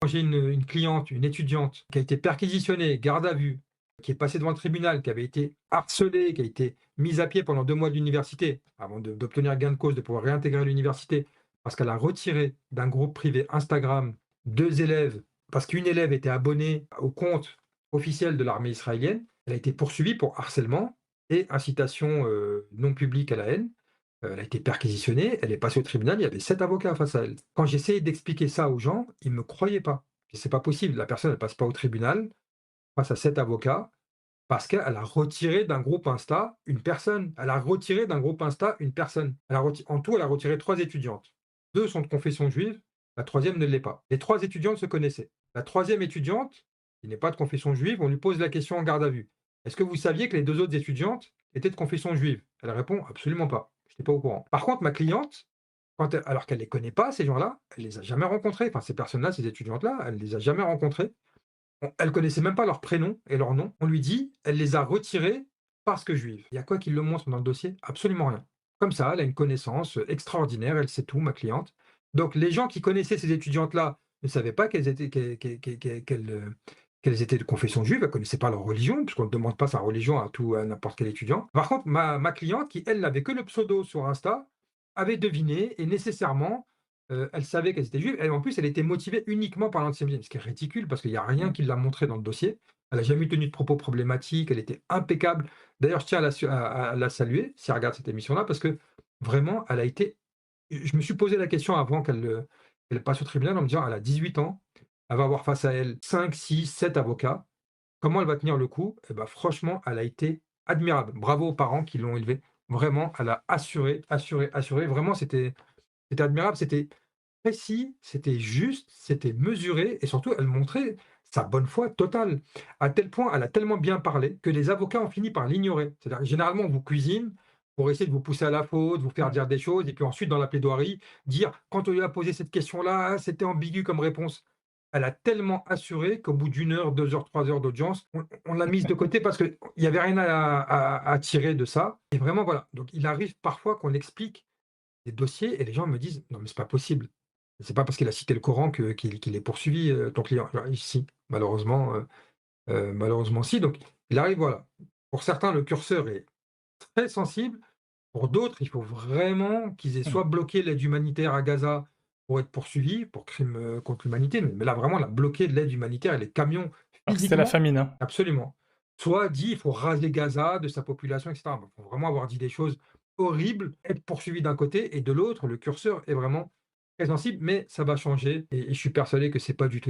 Quand j'ai une cliente, une étudiante qui a été perquisitionnée, garde à vue, qui est passée devant le tribunal, qui avait été harcelée, qui a été mise à pied pendant 2 mois de l'université, avant d'obtenir gain de cause, de pouvoir réintégrer l'université, parce qu'elle a retiré d'un groupe privé Instagram 2 élèves, parce qu'une élève était abonnée au compte officiel de l'armée israélienne. Elle a été poursuivie pour harcèlement et incitation, non publique à la haine. Elle a été perquisitionnée, elle est passée au tribunal, il y avait 7 avocats face à elle. Quand j'essayais d'expliquer ça aux gens, ils ne me croyaient pas. C'est pas possible, la personne, elle passe pas au tribunal face à 7 avocats parce qu'elle a retiré d'un groupe Insta une personne. Elle a retiré d'un groupe Insta une personne. En tout, elle a retiré 3 étudiantes. 2 sont de confession juive, la troisième ne l'est pas. Les 3 étudiantes se connaissaient. La troisième étudiante, qui n'est pas de confession juive, on lui pose la question en garde à vue. Est-ce que vous saviez que les 2 autres étudiantes étaient de confession juive? Elle répond: «Absolument pas, je n'étais pas au courant». Par contre, ma cliente, alors qu'elle ne les connaît pas, ces gens-là, elle les a jamais rencontrés, enfin ces personnes-là, ces étudiantes-là, elle ne les a jamais rencontrées. Elle connaissait même pas leur prénom et leur nom. On lui dit: «Elle les a retirés parce que juive». Il y a quoi qui le montre dans le dossier? Absolument rien. Comme ça, elle a une connaissance, extraordinaire, elle sait tout, ma cliente. Donc les gens qui connaissaient ces étudiantes-là ne savaient pas qu'elles étaient de confession juive. Elles connaissaient pas leur religion, puisqu'on ne demande pas sa religion à n'importe quel étudiant. Par contre, ma cliente qui, elle, n'avait que le pseudo sur Insta, avait deviné et nécessairement, elle savait qu'elle était juive et en plus, elle était motivée uniquement par l'antisémitisme, ce qui est ridicule parce qu'il y a rien qui l'a montré dans le dossier. Elle a jamais tenu de propos problématiques, elle était impeccable. D'ailleurs, je tiens à la saluer, si elle regarde cette émission-là, parce que vraiment, elle a été je me suis posé la question avant qu'elle passe au tribunal en me disant: «Elle a 18 ans, elle va avoir face à elle 5, 6, 7 avocats. Comment elle va tenir le coup?» Et bah, franchement, elle a été admirable. Bravo aux parents qui l'ont élevée. Vraiment, elle a assuré, assuré, assuré. Vraiment, c'était admirable, c'était précis, c'était juste, c'était mesuré et surtout elle montrait sa bonne foi totale. À tel point, elle a tellement bien parlé que les avocats ont fini par l'ignorer. C'est-à-dire que généralement on vous cuisine pour essayer de vous pousser à la faute, vous faire Ouais. dire des choses et puis ensuite dans la plaidoirie, dire: «Quand on lui a posé cette question-là, ah, c'était ambigu comme réponse». Elle a tellement assuré qu'au bout d'1 heure, 2 heures, 3 heures d'audience, on l'a mise de côté parce qu'il y avait rien à tirer de ça et vraiment voilà. Donc il arrive parfois qu'on explique des dossiers et les gens me disent: «Non mais c'est pas possible. C'est pas parce qu'il a cité le Coran qu'il est poursuivi, ton client». Je leur dis: «Si, malheureusement, malheureusement si». Donc il arrive voilà. Pour certains, le curseur est très sensible. Pour d'autres, il faut vraiment qu'ils aient Mmh. soit bloqué l'aide humanitaire à Gaza pour être poursuivis pour crimes, contre l'humanité, mais là vraiment, elle a bloqué l'aide humanitaire et les camions Alors que c'était la physiquement famine, hein. absolument. Soit dit: «Il faut raser Gaza de sa population» et cetera. Il faut vraiment avoir dit des choses horribles, être poursuivi d'un côté et de l'autre, le curseur est vraiment très sensible, mais ça va changer et je suis persuadé que c'est pas du tout